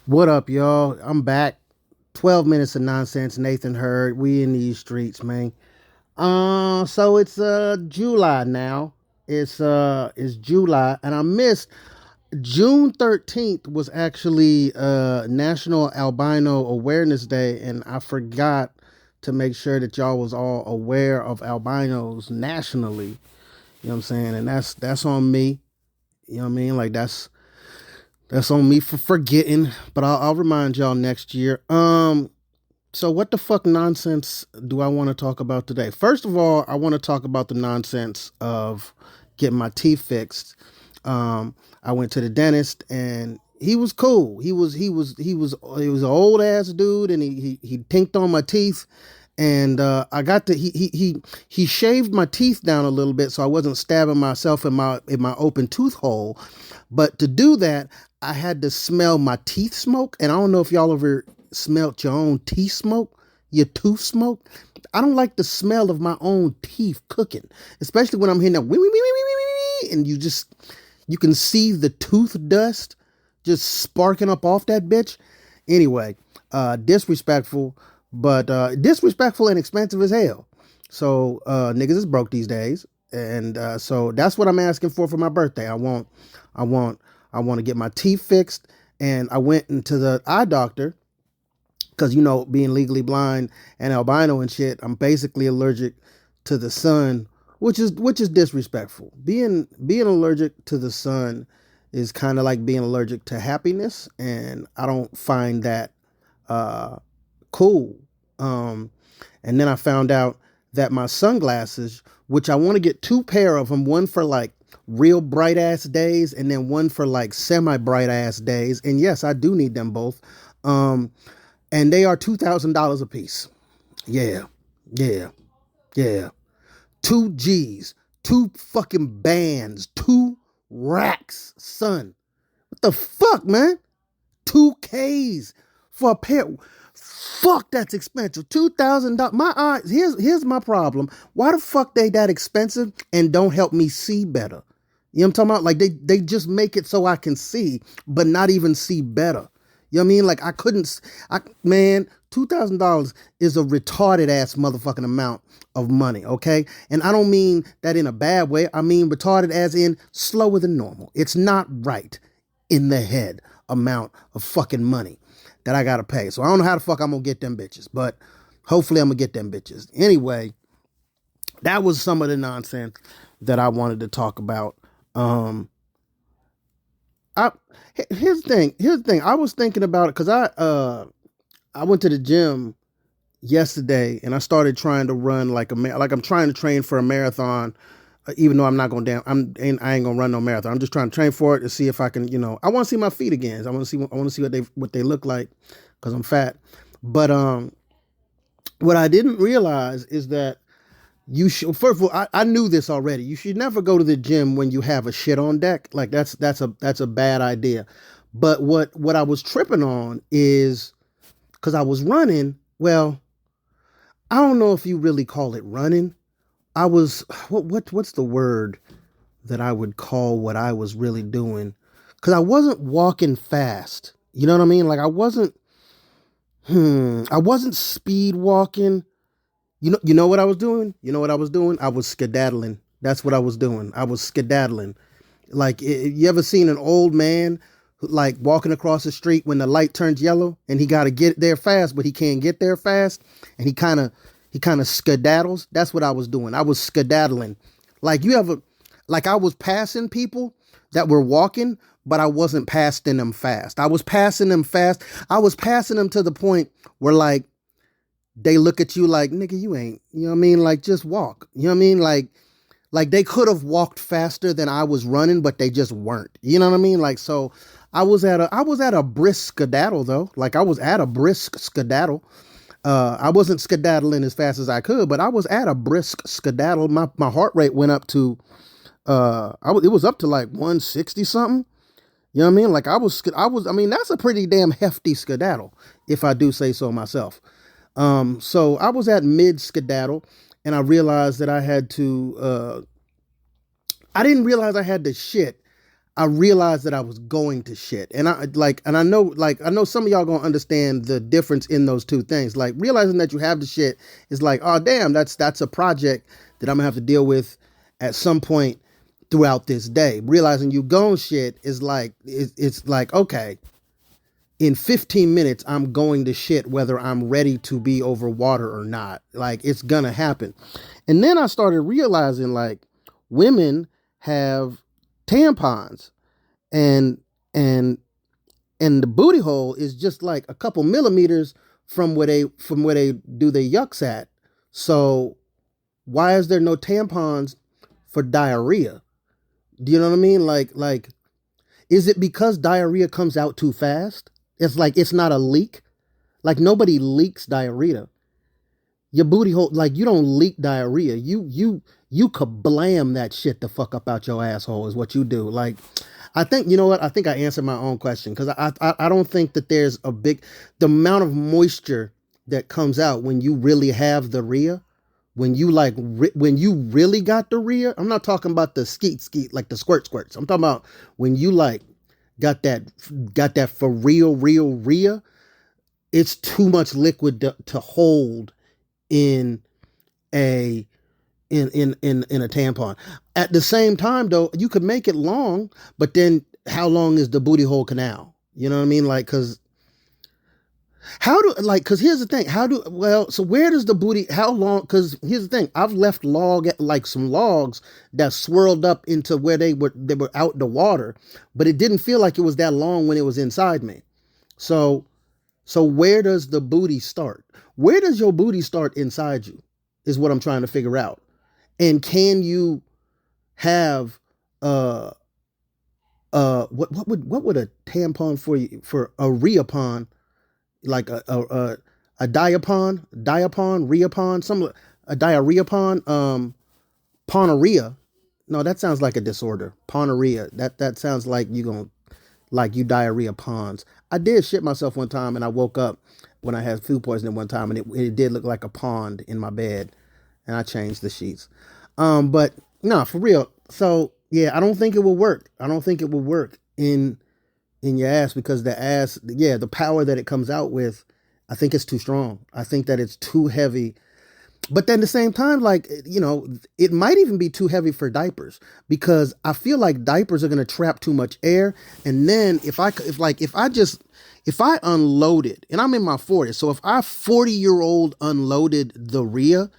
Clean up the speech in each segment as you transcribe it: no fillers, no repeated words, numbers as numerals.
What up, y'all? I'm back. 12 minutes of nonsense. Nathan Hurd. We in these streets, man. So it's July now. It's July, and I missed June 13th was actually National Albino Awareness Day, and I forgot to make sure that y'all was all aware of albinos nationally. You know what I'm saying? And that's on me. You know what I mean? Like that's on me for forgetting, but I'll remind y'all next year. So what the fuck nonsense do I want to talk about today? First of all, I want to talk about the nonsense of getting my teeth fixed. I went to the dentist and he was cool. He was an old ass dude, and he tinked on my teeth, and I got to he shaved my teeth down a little bit so I wasn't stabbing myself in my open tooth hole. But to do that, I had to smell my teeth smoke, and I don't know if y'all ever smelt your own teeth smoke, your tooth smoke. I don't like the smell of my own teeth cooking, especially when I'm hearing that wee, wee, wee, wee, wee, wee, and you can see the tooth dust just sparking up off that bitch. Anyway, disrespectful, but disrespectful and expensive as hell. So niggas is broke these days, and so that's what I'm asking for my birthday. I want, I want to get my teeth fixed, and I went into the eye doctor because being legally blind and albino and shit, I'm basically allergic to the sun, which is disrespectful. Being allergic to the sun is kind of like being allergic to happiness, and I don't find that uh, cool. Um, and then I found out that my sunglasses, which I want to get two pair of them, one for like real bright ass days and then one for like semi bright ass days. And yes, I do need them both. Um, and they are $2,000 a piece. Yeah, yeah, yeah. Two G's, two fucking bands, two racks, son. What the fuck, man? Two K's for a pair. Fuck, that's expensive. $2,000. My eyes. Here's my problem. Why the fuck they that expensive and don't help me see better? You know what I'm talking about? Like they just make it so I can see, but not even see better. You know what I mean? Like I couldn't. Man, $2,000 is a retarded ass motherfucking amount of money. Okay, and I don't mean that in a bad way. I mean retarded as in slower than normal. It's not right in the head amount of fucking money that I gotta pay. So I don't know how the fuck I'm gonna get them bitches, but hopefully I'm gonna get them bitches. Anyway, that was some of the nonsense that I wanted to talk about. Um, I here's the thing. Here's the thing. I was thinking about it because I went to the gym yesterday and I started trying to run like I'm trying to train for a marathon. Even though I'm not going down, I ain't gonna run no marathon. I'm just trying to train for it to see if I can, I want to see my feet again. I want to see what they look like because I'm fat. But what I didn't realize is that you should. First of all, I knew this already. You should never go to the gym when you have a shit on deck. Like that's a bad idea. But what I was tripping on is because I was running. Well, I don't know if you really call it running. I was what's the word that I would call what I was really doing? Because I wasn't walking fast. You know what I mean? Like I wasn't speed walking. You know what I was doing? You know what I was doing? I was skedaddling. That's what I was doing. I was skedaddling. Like you ever seen an old man like walking across the street when the light turns yellow and he got to get there fast, but he can't get there fast, and he kind of skedaddles. That's what I was doing. I was skedaddling. Like I was passing people that were walking, but I wasn't passing them fast. I was passing them fast. I was passing them to the point where like they look at you like, nigga, you ain't, you know what I mean? Like just walk. You know what I mean? Like they could have walked faster than I was running, but they just weren't. You know what I mean? Like so I was at a brisk skedaddle though. Like I was at a brisk skedaddle. I wasn't skedaddling as fast as I could, but I was at a brisk skedaddle. My heart rate went up to it was up to like 160 something. You know what I mean? Like I mean that's a pretty damn hefty skedaddle if I do say so myself. So I was at mid skedaddle and I realized that I didn't realize I had to shit. I realized that I was going to shit. And I know some of y'all gonna understand the difference in those two things. Like realizing that you have the shit is like, oh damn, that's a project that I'm gonna have to deal with at some point throughout this day. Realizing you gon' shit is like it's like, okay, in 15 minutes I'm going to shit whether I'm ready to be over water or not. Like it's gonna happen. And then I started realizing like women have tampons and and and the booty hole is just like a couple millimeters from where they do their yucks at. So why is there no tampons for diarrhea? Do you know what I mean? Like is it because diarrhea comes out too fast? It's like it's not a leak. Like nobody leaks diarrhea. Your booty hole, like you don't leak diarrhea. You kablam that shit the fuck up out your asshole is what you do. Like I think you know what I think I answered my own question because I don't think that there's a big the amount of moisture that comes out when you really have the rhea. When you when you really got the rhea, I'm not talking about the skeet like the squirts. I'm talking about when you like got that for real rhea. It's too much liquid to hold in a in a tampon. At the same time though, you could make it long, but then how long is the booty hole canal? You know what I mean? Like cause here's the thing, so where does the booty how long cause here's the thing, I've left some logs that swirled up into where they were out the water, but it didn't feel like it was that long when it was inside me. So where does the booty start? Where does your booty start inside you? Is what I'm trying to figure out. And can you have what would a tampon for a rheopon, like a rheopon, a diarrheapon, ponorrhea. No, that sounds like a disorder. Ponorrhea. That sounds like you diarrhea ponds. I did shit myself one time and I woke up when I had food poisoning one time and it did look like a pond in my bed and I changed the sheets. But no, for real. So yeah, I don't think it will work. I don't think it will work in your ass because the power that it comes out with, I think it's too strong. I think that it's too heavy. But then at the same time, like, it might even be too heavy for diapers because I feel like diapers are going to trap too much air. And then if I unloaded, and I'm in my 40s, so if I 40-year-old unloaded the rhea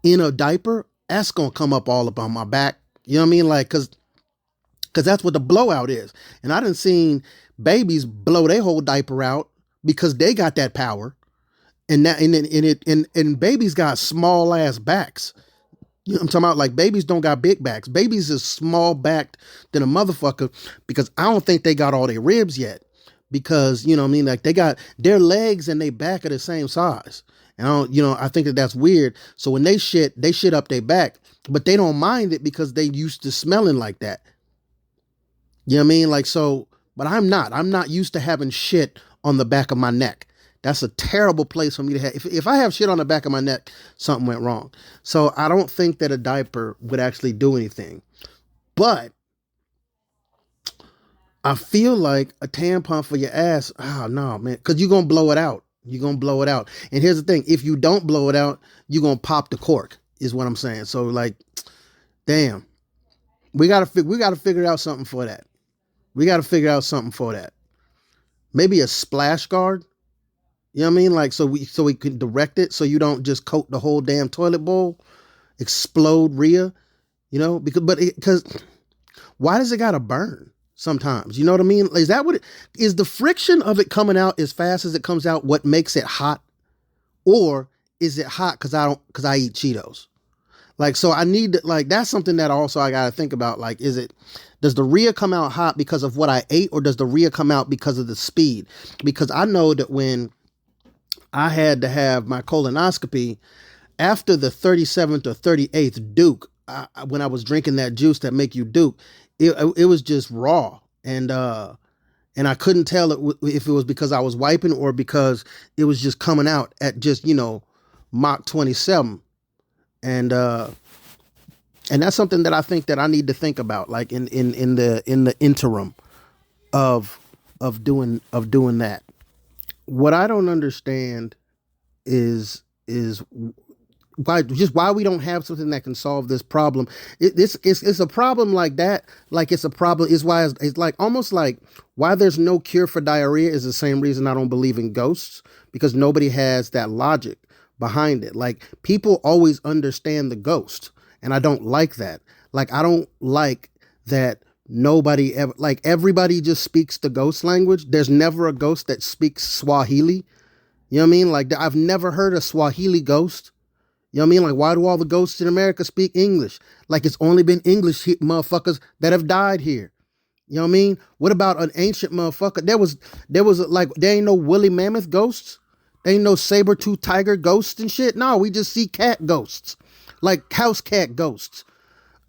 in a diaper, that's going to come up all up on my back. You know what I mean? Like, cause that's what the blowout is. And I done seen babies blow their whole diaper out because they got that power. And babies got small ass backs. You know what I'm talking about? Like babies don't got big backs. Babies is small backed than a motherfucker because I don't think they got all their ribs yet. Because, you know what I mean? Like they got their legs and their back are the same size. And I think that's weird. So when they shit up their back, but they don't mind it because they used to smelling like that. You know what I mean? Like, so, but I'm not used to having shit on the back of my neck. That's a terrible place for me to have. If I have shit on the back of my neck, something went wrong. So I don't think that a diaper would actually do anything. But I feel like a tampon for your ass, oh no, man, because you're going to blow it out. You're going to blow it out. And here's the thing. If you don't blow it out, you're going to pop the cork is what I'm saying. So like, damn, we got to figure out something for that. Maybe a splash guard. You know what I mean? Like, so we can direct it so you don't just coat the whole damn toilet bowl, explode rhea, because why does it gotta burn sometimes? You know what I mean? Is that is the friction of it coming out as fast as it comes out what makes it hot? Or is it hot because I eat Cheetos? Like, so I need that's something that also I got to think about. Like, does the rhea come out hot because of what I ate or does the rhea come out because of the speed? Because I know that when I had to have my colonoscopy after the 37th or 38th Duke, when I was drinking that juice that make you Duke, it was just raw. And I couldn't tell if it was because I was wiping or because it was just coming out at just, Mach 27. And And that's something that I think that I need to think about, like in the interim of doing that. What I don't understand is why we don't have something that can solve this problem. It's a problem like that. Like it's a problem. Is why it's like almost like why there's no cure for diarrhea is the same reason I don't believe in ghosts, because nobody has that logic behind it. Like people always understand the ghost, and I don't like that. Like I don't like that nobody ever, like everybody just speaks the ghost language. There's never a ghost that speaks Swahili. You know what I mean? Like I've never heard a Swahili ghost. You know what I mean? Like, why do all the ghosts in America speak English? Like, it's only been English motherfuckers that have died here. You know what I mean? What about an ancient motherfucker? There was like, there ain't no woolly mammoth ghosts. There ain't no saber-tooth tiger ghosts and shit. No, we just see cat ghosts. Like house cat ghosts.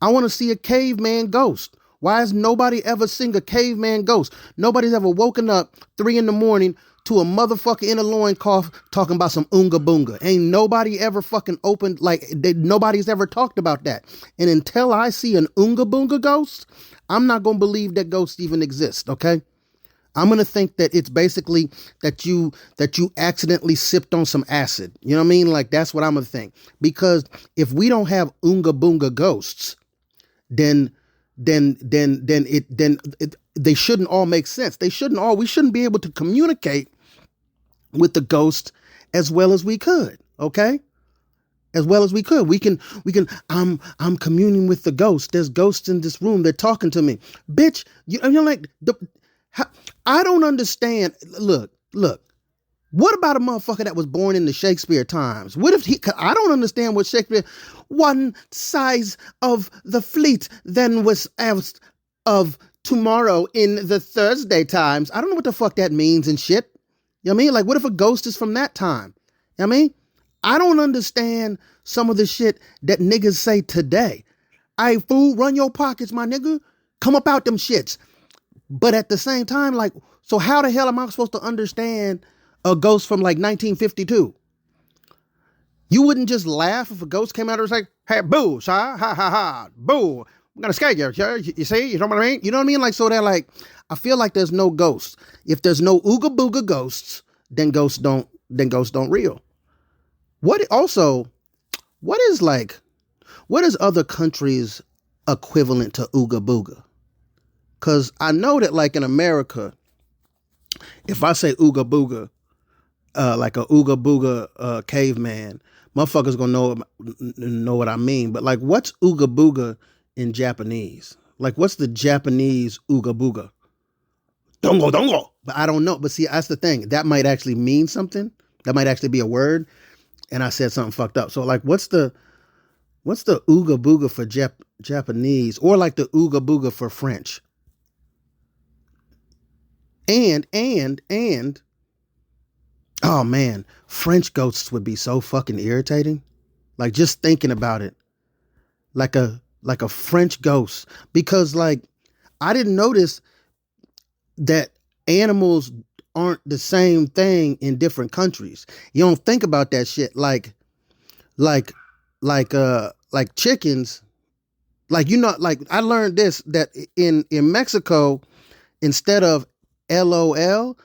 I want to see a caveman ghost. Why has nobody ever seen a caveman ghost? Nobody's ever woken up 3 a.m. to a motherfucker in a loincloth talking about some oonga boonga. Ain't nobody ever fucking opened, like, nobody's ever talked about that. And until I see an oonga boonga ghost, I'm not going to believe that ghosts even exist, okay? I'm going to think that it's basically that you accidentally sipped on some acid. You know what I mean? Like, that's what I'm going to think. Because if we don't have oonga boonga ghosts, then they shouldn't all make sense. We shouldn't be able to communicate with the ghost as well as we could. Okay. As well as we could. I'm communing with the ghost. There's ghosts in this room. They're talking to me. Bitch, you're like, I don't understand. Look. What about a motherfucker that was born in the Shakespeare times? What if I don't understand what Shakespeare, one size of the fleet then was asked of tomorrow in the Thursday times. I don't know what the fuck that means and shit. You know what I mean? Like, what if a ghost is from that time? You know what I mean? I don't understand some of the shit that niggas say today. Hey, fool, run your pockets, my nigga. Come up out them shits. But at the same time, like, so how the hell am I supposed to understand a ghost from like 1952? You wouldn't just laugh if a ghost came out and was like, hey, boo, ha, ha, ha, boo. I'm going to scare you. You see? You know what I mean? You know what I mean? Like, so they're like, I feel like there's no ghosts. If there's no ooga booga ghosts, then ghosts don't real. What is other countries equivalent to ooga booga? Because I know that like in America, if I say ooga booga, like a ooga booga caveman, motherfuckers gonna know what I mean. But like, what's ooga booga in Japanese? Like, what's the Japanese ooga booga? Dongo dongo. But I don't know. But see, that's the thing. That might actually mean something. That might actually be a word. And I said something fucked up. So like, what's the ooga booga for Japanese, or like the ooga booga for French? And oh man, French ghosts would be so fucking irritating. Like just thinking about it, like a French ghost, because like I didn't notice that animals aren't the same thing in different countries. You don't think about that shit like chickens. Like, you know, like I learned this, that in Mexico, instead of LOL,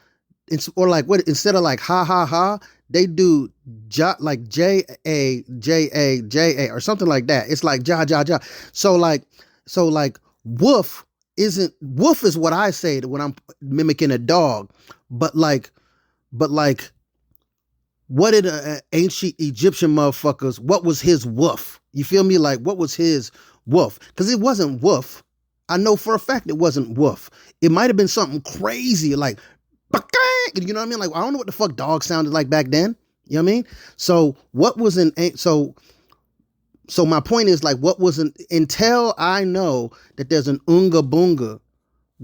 or like what, instead of like ha ha ha, they do like JA or something like that. It's like ja ja ja. So like woof is what I say when I'm mimicking a dog, but like what did ancient Egyptian motherfuckers, what was his woof? You feel me? Like, what was his woof? Because it wasn't woof. I know for a fact it wasn't woof. It might have been something crazy like, you know what I mean? Like, I don't know what the fuck dogs sounded like back then. You know what I mean? So what was so my point is, like, what wasn't, until I know that there's an Oonga Boonga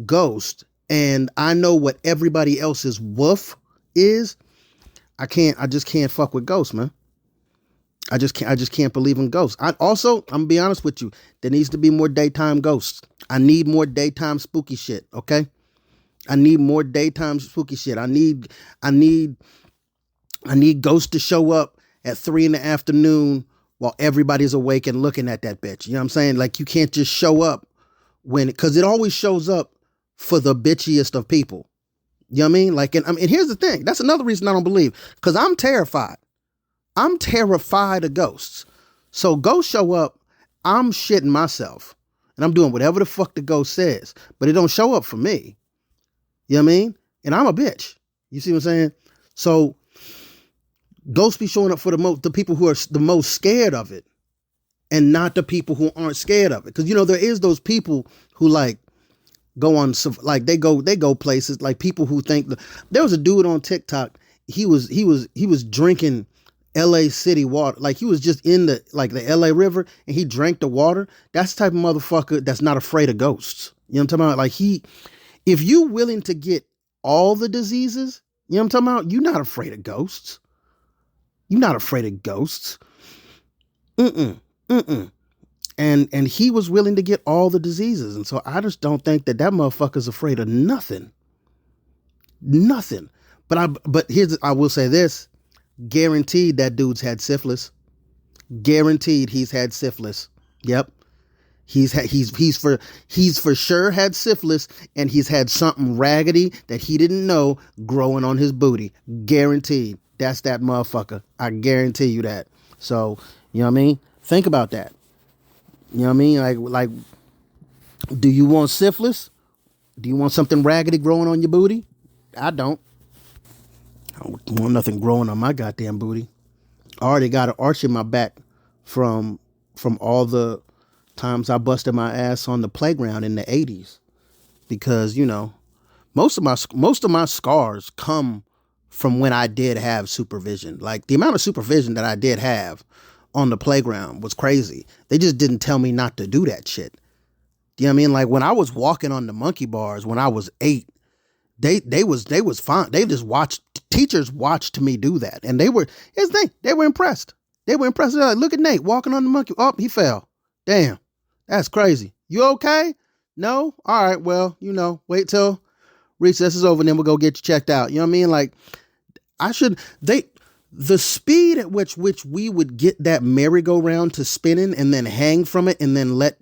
ghost and I know what everybody else's woof is, I just can't fuck with ghosts, man. I just can't believe in ghosts. I'm gonna be honest with you, there needs to be more daytime ghosts. I need more daytime spooky shit, okay? I need more daytime spooky shit. I need ghosts to show up at 3 in the afternoon while everybody's awake and looking at that bitch. You know what I'm saying? Like, you can't just show up because it always shows up for the bitchiest of people. You know what I mean? Like, and here's the thing. That's another reason I don't believe, because I'm terrified. I'm terrified of ghosts. So ghosts show up, I'm shitting myself. And I'm doing whatever the fuck the ghost says. But it don't show up for me. You know what I mean? And I'm a bitch. You see what I'm saying? So ghosts be showing up for the people who are the most scared of it. And not the people who aren't scared of it. Because, there is those people who like go on, like they go places, like people who think there was a dude on TikTok. He was drinking LA city water. Like, he was just in the LA river and he drank the water. That's the type of motherfucker that's not afraid of ghosts. You know what I'm talking about? Like, if you willing to get all the diseases, you know what I'm talking about? You're not afraid of ghosts. You're not afraid of ghosts. And he was willing to get all the diseases. And so I just don't think that motherfucker's afraid of nothing. Nothing. But I will say this. Guaranteed that dude's had syphilis. Guaranteed he's had syphilis. Yep. He's for sure had syphilis, and he's had something raggedy that he didn't know growing on his booty. Guaranteed. That's that motherfucker. I guarantee you that. So, you know what I mean? Think about that. You know what I mean? Like, do you want syphilis? Do you want something raggedy growing on your booty? I don't. I don't want nothing growing on my goddamn booty. I already got an arch in my back from all times I busted my ass on the playground in the 80s. Because, most of my scars come from when I did have supervision. Like, the amount of supervision that I did have on the playground was crazy. They just didn't tell me not to do that shit. You know what I mean? Like, when I was walking on the monkey bars when I was 8, they was fine. They just watched, teachers watched me do that. And they were impressed. They were impressed. They're like, look at Nate walking on the monkey. Oh, he fell. Damn. That's crazy. You okay? No? All right. Well, wait till recess is over and then we'll go get you checked out. You know what I mean? Like, the speed at which we would get that merry-go-round to spinning and then hang from it and then let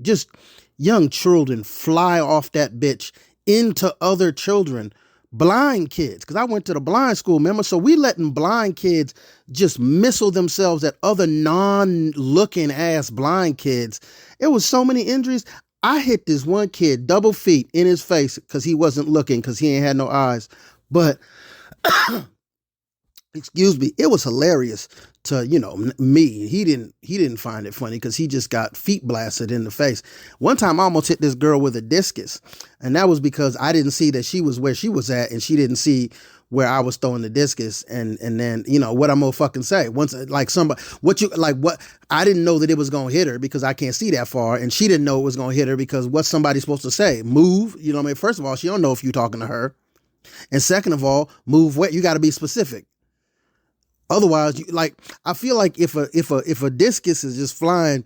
just young children fly off that bitch into other children, blind kids. Because I went to the blind school, remember? So we letting blind kids just missile themselves at other non-looking ass blind kids. It was so many injuries. I hit this one kid double feet in his face because he wasn't looking, because he ain't had no eyes. But excuse me, it was hilarious to, me. He didn't find it funny because he just got feet blasted in the face. One time I almost hit this girl with a discus, and that was because I didn't see that she was where she was at, and she didn't see where I was throwing the discus. And then, what I'm gonna fucking say? Once, like, somebody, what I didn't know that it was gonna hit her because I can't see that far, and she didn't know it was gonna hit her because what's somebody supposed to say? Move, you know what I mean? First of all, she don't know if you're talking to her. And second of all, move what? You got to be specific. Otherwise, I feel like if a discus is just flying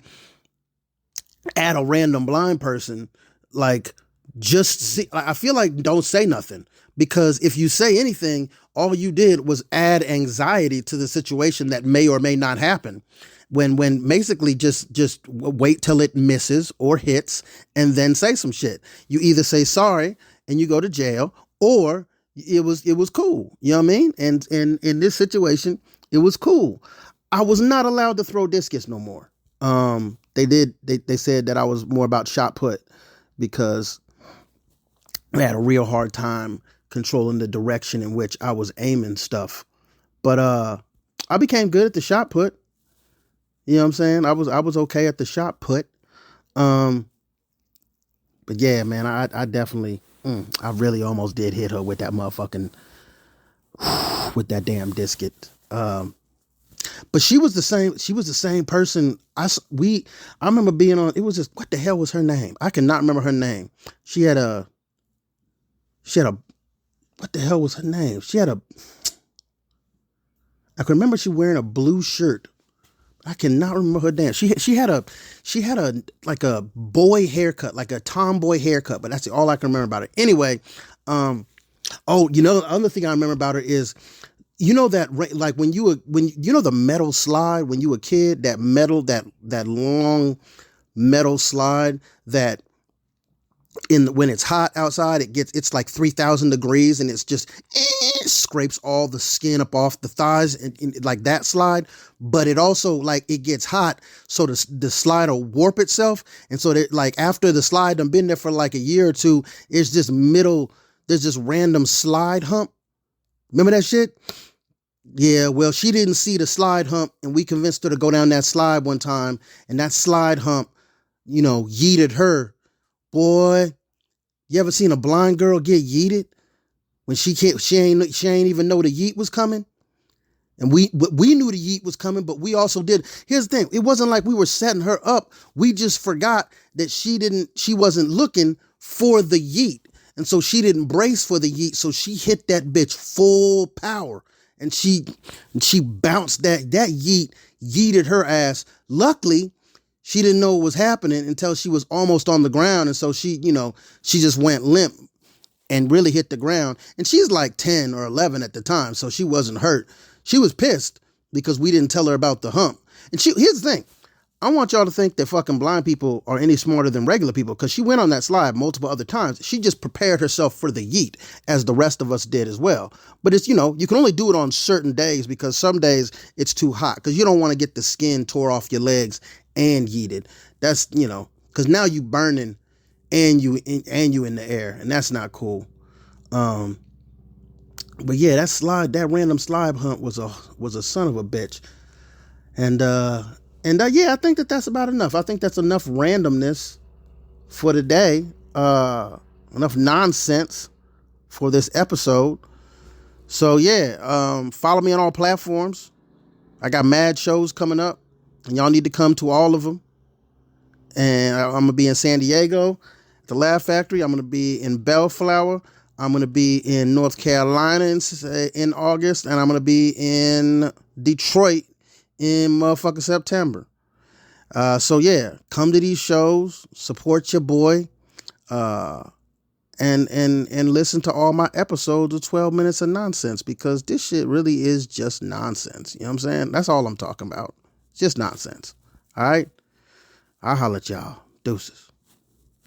at a random blind person, like, just see, I feel like don't say nothing, because if you say anything, all you did was add anxiety to the situation that may or may not happen. When basically just wait till it misses or hits and then say some shit. You either say sorry and you go to jail, or it was cool. You know what I mean? And in this situation, it was cool. I was not allowed to throw discus no more. They said that I was more about shot put because I had a real hard time controlling the direction in which I was aiming stuff. But I became good at the shot put. You know what I'm saying? I was okay at the shot put. But yeah, man, I definitely, I really almost did hit her with that motherfucking, with that damn discus. But she was the same person. I remember being on, it was just, what the hell was her name? I cannot remember her name. She had a, what the hell was her name? I can remember she wearing a blue shirt. I cannot remember her name. She had a like a boy haircut, like a tomboy haircut, but that's all I can remember about her. Anyway, the other thing I remember about her is You know that like when you know the metal slide when you were a kid, that metal that long metal slide that when it's hot outside it's like 3,000 degrees and it's just scrapes all the skin up off the thighs and like that slide. But it also like it gets hot, so the slide will warp itself, and so that like after the slide done been there for like a year or two, it's just middle there's just random slide hump. Remember that shit? Yeah, well, she didn't see the slide hump, and we convinced her to go down that slide one time, and that slide hump, yeeted her. Boy, you ever seen a blind girl get yeeted when she ain't even know the yeet was coming? And we knew the yeet was coming, but we also did. Here's the thing. It wasn't like we were setting her up. We just forgot that she wasn't looking for the yeet. And so she didn't brace for the yeet. So she hit that bitch full power. And she bounced that yeeted her ass. Luckily, she didn't know what was happening until she was almost on the ground. And so she just went limp and really hit the ground. And she's like 10 or 11 at the time, so she wasn't hurt. She was pissed because we didn't tell her about the hump. And here's the thing. I want y'all to think that fucking blind people are any smarter than regular people, because she went on that slide multiple other times. She just prepared herself for the yeet, as the rest of us did as well. But it's, you can only do it on certain days, because some days it's too hot, because you don't want to get the skin tore off your legs and yeeted. That's, because now you burning and you in the air, and that's not cool. But yeah, that random slide hump was a son of a bitch. And yeah, I think that's about enough. I think that's enough randomness for today. Enough nonsense for this episode. So yeah, follow me on all platforms. I got mad shows coming up, and y'all need to come to all of them. And I'm going to be in San Diego at the Laugh Factory. I'm going to be in Bellflower. I'm going to be in North Carolina in August. And I'm going to be in Detroit in motherfucking September. So yeah, come to these shows, support your boy, and listen to all my episodes of 12 Minutes of Nonsense, because this shit really is just nonsense. You know what I'm saying? That's all I'm talking about. It's just nonsense. All right? I'll holler at y'all. Deuces.